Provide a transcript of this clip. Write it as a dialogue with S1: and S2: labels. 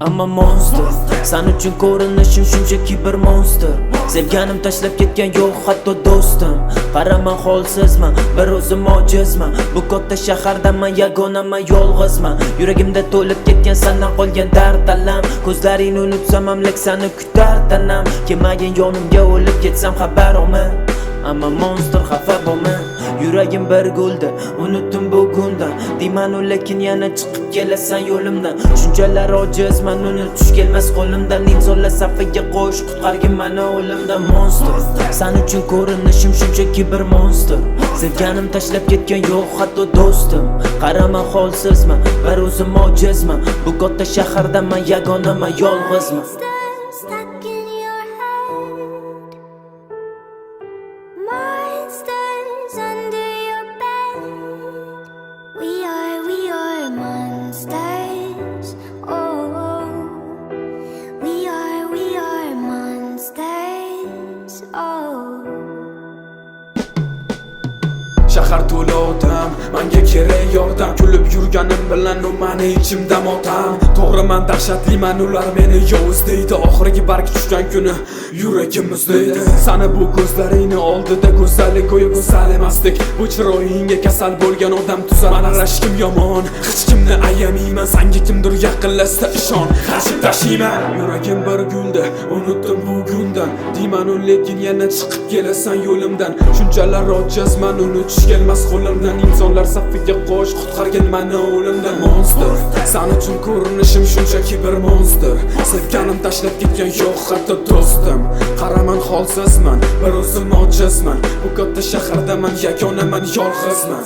S1: Ammo monster, sen uchun ko'rinishim shunchaki bir monster. Sevganim tashlab ketgan yo'q hatto do'stim. Qaraman holsizman, bir o'zim ojizman. Bu katta shahardaman, yagonaman, yolg'izman. Yuragimda to'lib ketgan sendan qolgan dard alam. Ko'zlaringni unutsam hamlik seni kutar tanam. Kelmagin yonimga o'lib ketsam xabar olma. Ammo monster xafa bo'lma. Yuragim bir guldi, unutdim bugundan. Deyman lekin yana chiqib kelasan yo'limdan. Shunchalar ojizman, unutish kelmas qo'limdan. Insonlar safiga qo'sh, qutqargin meni o'limdan. Monster, sen uchun ko'rinishim shunchaki bir monster. Sevganim tashlab ketgan yo'q hatto do'stim. Qaraman holsizman, bir o'zim ojizman. Bu katta shahardaman, yagonaman, yolg'izman.
S2: Stuck in your head, monsters under your bed. We are monsters. Oh, we are monsters. Oh.
S3: Shahar to'la odam, menga kerak yordam. Kulib yurganim bilan u meni ichimda motam. To'g'riman dahshatliman, ular meni yovuz deydi. Oxirgi barg tushgan kuni yuragim muzlaydi. Sani bu ko'zlaringni oldida go'zallik go'yo go'zal emasdik. Bu chiroyingga kasal bo'lgan odam tuzar. Mana rashkim yomon, hech kimni ayamayman. Senga kimdir yaqinlashsa ishon, qarshi tashiyman. Yuragim bir guldi, unutdim bugundan. Deyman lekin yana chiqib kelasan yo'limdan. Shunchalar ojizman, unutish kelmas qo'limdan. Insonlar safiga qo'sh, qutqargin meni o'limdan. Monster, sen uchun ko'rinishim shunchaki bir monster. Sevganim tashlab ketgan yo'q hatto do'stim. Qaraman holsizman, bir o'zim ojizman. Bu katta shahardaman, yagonaman, yolg'izman.